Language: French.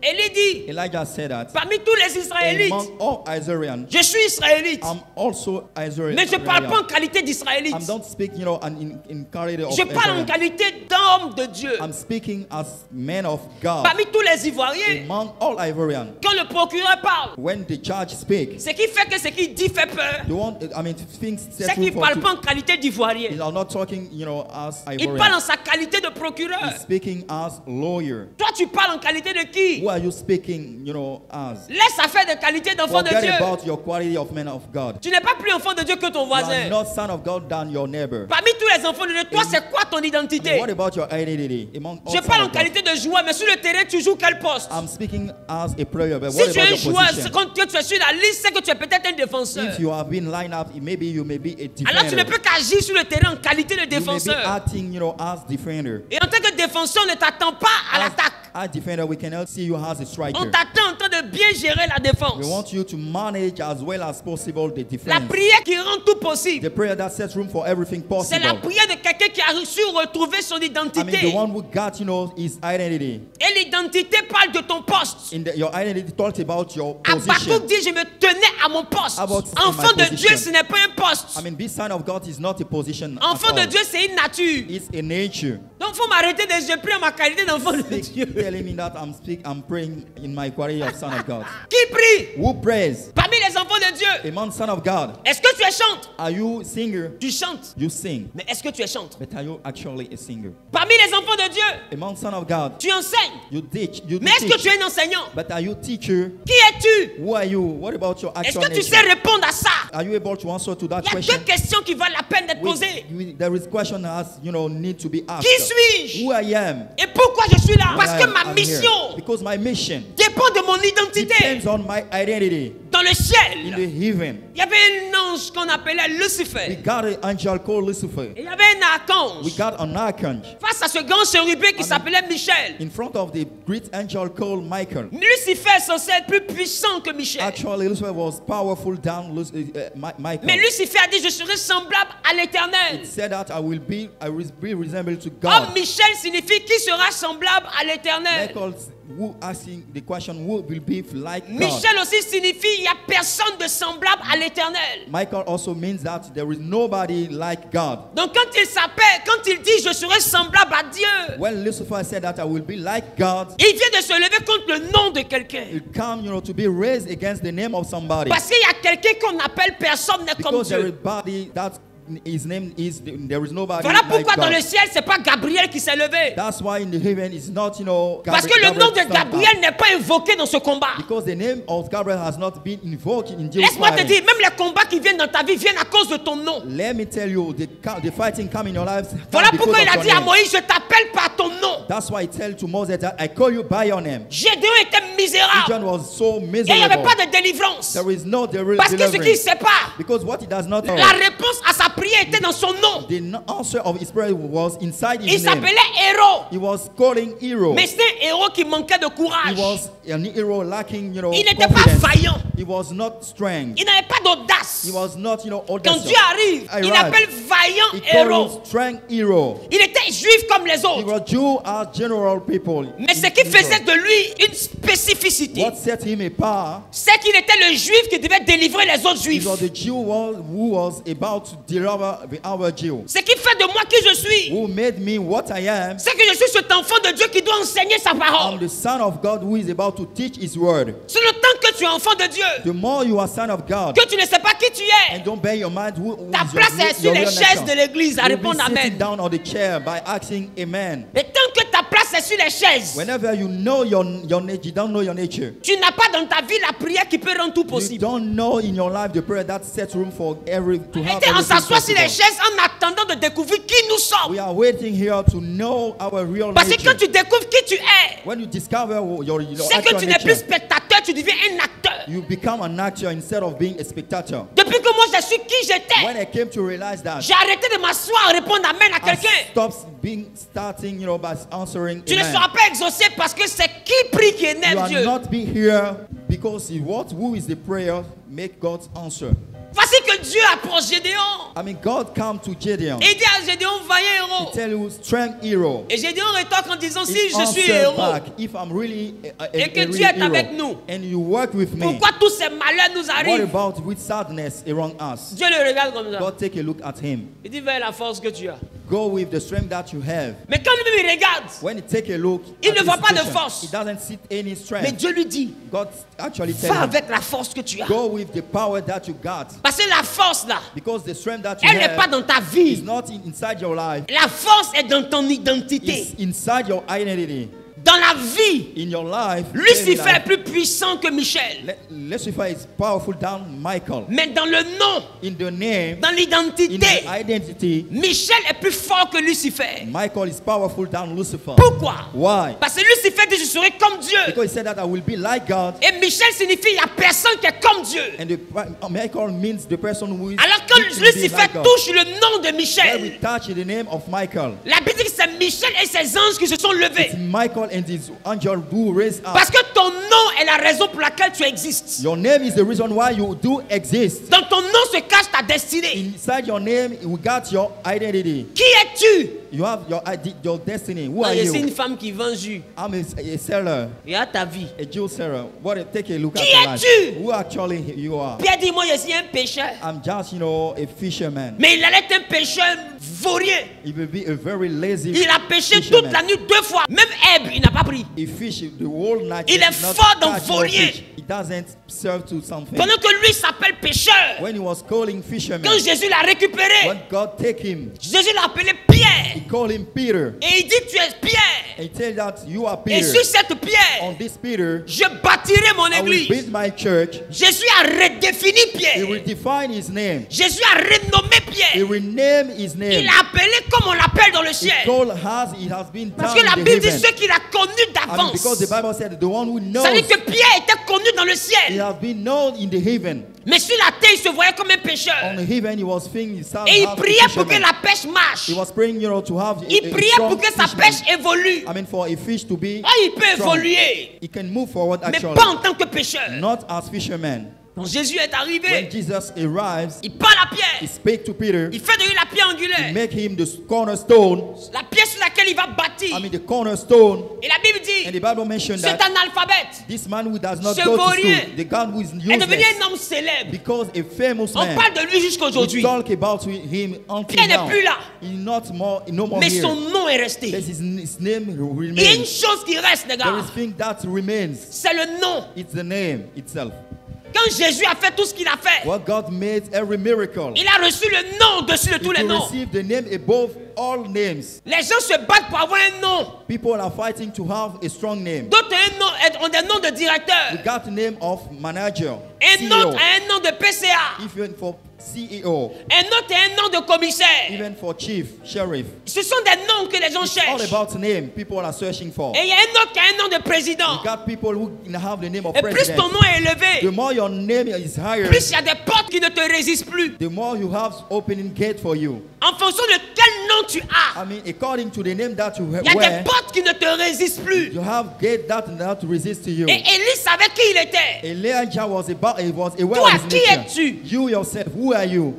Élie dit, Elijah said that parmi tous les Israélites, among all Israelites, je suis Israélite. I'm also Israel. Mais je ne parle pas en qualité d'Israélite. I don't speak, in quality of Je parle en Israel. qualité d'homme de Dieu. I'm speaking as man of God. Parmi tous les Ivoiriens, Among all Ivorians, quand le procureur parle, when the judge speaks, ce qui fait que ce qu'il dit fait peur, things c'est set qu'il ne for parle to, pas en qualité d'Ivoirien. They are not talking, as Il parle Ivorian. en sa qualité de procureur. He's speaking as lawyer. Toi, tu parles en qualité de qui? Who are you speaking, as? Laisse affaire de qualité d'enfant de Forget Dieu. about your quality of man of God. Tu n'es pas plus enfant de Dieu que ton You are voisin. not son of God than your neighbor. Parmi tous les enfants de Dieu, toi, c'est quoi ton identité? What about your identity? Among all Je sons parle en of God? qualité de joueur, mais sur le terrain, tu joues quel poste? I'm speaking as a player, but Si what tu es about un your joueur, position? quand tu es sur la liste, c'est que tu es peut-être un défenseur. If you have been lined up, maybe you may be a defender. Alors tu ne peux qu'agir sur le terrain en qualité de You may be défenseur. acting, as defender. Et en tant que défenseur, on ne t'attend pas à l'attaque. As defender, we cannot see you as a striker. On t'attend en train de bien gérer la défense. We want you to manage as well as possible the La defense. prière qui rend tout possible. The prayer that sets room for everything C'est la possible. prière de quelqu'un qui a su retrouver son The identité. one who got, his identity. Et l'identité parle de ton poste. Your identity talks about your position. Habakkuk dit, je me tenais à mon poste. About Enfant my de Dieu, position. ce n'est pas un poste. This sign of God is not a position. Enfant at de all. Dieu, c'est une nature. It's a nature. Donc, il faut m'arrêter de je prie en ma qualité d'enfant de Dieu. Telling me that I'm praying in my quality of son of God. Qui prie? Who prays? Parmi les enfants de Dieu. Among son of God. Est-ce que tu es chante? Are you a singer? Tu chantes. You sing. Mais est-ce que tu es chante? But are you actually a singer? Parmi les enfants de Dieu, Among son of God. tu enseignes. You teach. You Mais est-ce que teach. tu es un enseignant? But are you teacher? Qui es-tu? Who are you? What about your Est-ce actual que tu sais nature? répondre à ça? Are you able to answer to that Il y a question? deux questions qui valent la peine d'être posées. There is question as need to be asked. Qui suis-je? Who I am. Et pourquoi je suis là? Parce I que am- ma I'm mission here. Because my mission dépend de mon identité. depends on my identity Dans le in ciel, the heaven. il y avait un ange qu'on appelait We Lucifer. got an angel called Lucifer. Et il y avait un We archange. got an archangel Face à ce grand chérubin qui s'appelait Michel. in front of the great angel called Michael. Lucifer est censé être plus puissant que Michel. Actually, Lucifer was powerful than Michael. Mais Lucifer a dit, je serai semblable à l'éternel. Said that I will be resembled to Or, God. Michel signifie qui sera semblable à l'éternel. Michael, who asking the question, who will be like God? Michel aussi signifie il n'y a personne de semblable à l'éternel. Michael also means that there is nobody like God. Donc quand il dit je serai semblable à Dieu, When Lucifer said that I will be like God, il vient de se lever contre le nom de quelqu'un. it come, to be raised against the name of somebody. Parce qu'il y a quelqu'un qu'on appelle personne n'est comme Because there is Dieu. body that his name is, there is nobody Voilà like pourquoi dans God. le ciel, c'est pas Gabriel qui s'est levé. That's why in the heaven it's not, Parce que le nom de Gabriel n'est pas invoqué dans ce combat. Because the name of Gabriel has not been invoked in Jesus' Laisse-moi te fighting. dire, même les combats qui viennent dans ta vie viennent à cause de ton nom. Let me tell you, the fighting come in your life. Voilà because pourquoi il of a your dit à name. Moïse, je t'appelle par ton nom. That's why he tell to Moses that I call you by your name. Gédéon était misérable. Gideon was so Et il n'y avait miserable. pas de délivrance. There is no Parce que ce qu'il ne deliverance. sait pas, Because what he does not know, la réponse à sa prière était dans son nom. the answer of his prayer was inside Il his name. s'appelait héros. He was calling hero. Mais c'est un héros qui manquait de He courage. was an hero lacking, Il n'était pas confidence. vaillant. He was not strong. Il n'avait pas d'audace. He was not, Quand audacious. Dieu arrive, il appelle vaillant He called héros. him strong hero. Il était juif comme les He autres. was Jew as general people. Mais ce qui faisait de lui une spécificité, What set him apart, c'est qu'il était le juif qui devait délivrer les autres he juifs. was the Jew who was about to deliver the other Jew. Ce qui fait de moi qui je suis, Who made me what I am. c'est que je suis cet enfant de Dieu qui doit enseigner sa I'm parole. the son of God who is about to teach his word. C'est le temps que tu es enfant de Dieu, The more you are son of God, que tu ne sais pas qui tu es, and don't bear your mind who ta is place est sur les real chaises nature. de l'église à You'll be répondre sitting Amen. down on the chair by asking amen. Et tant que ta place est sur les chaises, Whenever you know your nature, you don't know your nature. tu n'as pas dans ta vie la prière qui peut rendre tout You possible. don't know in your life the prayer that sets room for to have Et on everything s'assoit sur les possible. chaises en attendant de découvrir qui nous sommes. We are waiting here to know our real Parce que nature. quand tu découvres qui tu es, When you discover your c'est que actual tu n'es plus nature, spectateur, tu deviens un acteur. you become an actor instead of being a spectator. Depuis que moi je suis qui j'étais, When I came to realize that, j'ai arrêté de m'asseoir et répondre Amen à I quelqu'un. stopped starting, by answering Tu ne amen. seras pas exaucé parce que c'est qui prie qui You énerve are Dieu. not be here because who is the prayer make God's answer. Voici que Dieu approche Gédéon. I mean, God come to Gideon. Et dit à Gédéon, vaillant héros. He tell you, strength hero. Et Gédéon rétorque en disant, si He je suis answer héros, back, if I'm really et que a Dieu really est avec hero, nous, and you work with me, pourquoi tous ces malheurs nous what arrivent? about with sadness around us? Dieu le regarde comme ça. God, take a look at him. Il dit, vers la force que tu as. Go with the strength that you have. Mais quand lui-même il regarde, When you take a look, il at ne the voit pas de situation, force. He doesn't see any mais strength. Dieu lui dit, God actually va tell him, avec la force que tu as. go with the power that you got. Parce que la force là, Because the strength that you elle n'est pas have dans ta is vie. not inside your life. La force est dans ton identité. It's inside your identity. Dans la vie, In your life, Lucifer est plus puissant que Michel. Lucifer is powerful than Michael. Mais dans le nom, In the name, dans in l'identité, the identity, Michel est plus fort que Lucifer. Michael is powerful than Lucifer. Pourquoi? Why? Parce que Lucifer dit, je serai comme Dieu. Because he said that I will be like God. Et Michel signifie, il n'y a personne qui est comme Dieu. And Michael means the person who is Alors quand fit to be Lucifer like God. touche le nom de When we Michel, touch the name of Michael, la Bible dit que c'est Michel et ses anges qui se sont levés. it's Michael and his angel who raised up. Parce que ton nom est la raison pour laquelle tu existes. Your name is the reason why you do exist. Dans ton nom se cache ta destinée. Inside your name, we got your identity. Qui es-tu? You have your destiny. Who are Je suis you? une femme qui vend jus. I'm a seller, Il y a ta vie. a jewel seller. Take a look Qui at your life. es-tu? Who actually you are? Pierre dit, moi je suis un pécheur. I'm just, a fisherman. Mais il allait être un pécheur vaurien. He will be a very lazy Il a péché fisherman. toute la nuit 2 fois. Même Èbe, il n'a pas pris. He fish the whole night. Il est did not fort dans catch no voler. fish. He doesn't serve to something. Pendant que lui s'appelle pécheur. When he was calling fisherman, Quand Jésus l'a récupéré, when God take him, Jésus l'a appelé Pierre. he called him Peter. Et il dit, tu es Pierre. And he tell that you are Et Peter. sur cette pierre, On this Peter, je bâtirai mon I will église. build my church. Jésus a redéfini He Pierre. will define his name. Jésus a renommé He Pierre. will name his Il name. l'a appelé comme on l'appelle dans le He ciel. called as it has been Parce done que la in the Bible dit heaven. ceux qu'il a connus Because the d'avance. Bible said the one who knows, Ça veut dire que Pierre était connu dans le he ciel. has been known in the heaven. Mais sur la terre, il se voyait comme un pécheur. On the heaven, he was thinking himself Et il as a priait pour que fisherman. la pêche marche. He was praying, to have Il a priait strong pour que sa fisherman. pêche évolue. I mean, for a fish to be Ah, il peut strong. évoluer, He can move forward mais actually, pas en tant que pécheur. not as fisherman. Quand Jésus est When arrivé, Jesus arrives, il parle à he Pierre. spake to Peter, Il fait de lui la pierre angulaire. make him the cornerstone. La pierre sur laquelle il va bâtir. I mean, the cornerstone. Et la Bible And the dit, Bible mentioned c'est that un alphabète. this man who does not Ce go to vaurien school, the God who is est devenu useless, un homme célèbre. because a famous On man. parle de lui jusqu'à We aujourd'hui. talk about him until Pierre n'est now. plus là. He's no more Mais here. son nom est But resté. his name Il y a une remains. chose qui reste, les There gars. is thing that remains. C'est le nom. It's the name itself. Quand Jésus a fait tout ce qu'il a fait, What God made every miracle. il a reçu le nom au-dessus de tous les To noms. receive the name above all names. Les gens se battent pour avoir un nom. People are fighting to have a strong name. D'autres ont des noms de We directeur. got the name of manager, Un CEO, autre a un nom de PCA. even for CEO, Un autre a un nom de commissaire. even for chief, sheriff. Ce sont des noms que les gens It's all cherchent. about name people are searching for. Et il y a un autre qui a un nom de président. You got people who have the name of Et plus president. ton nom est élevé, The more your name is higher, plus il y a des portes qui ne te résistent plus. the more you have opening gate for you. En fonction de quel nom tu as, I mean, according to the name that you il y a des wear, portes qui ne te résistent plus. you have gate that resist to you. Et Élie savait qui il était. Elijah was aware Toi, of his qui nature. es-tu? You yourself, who are you?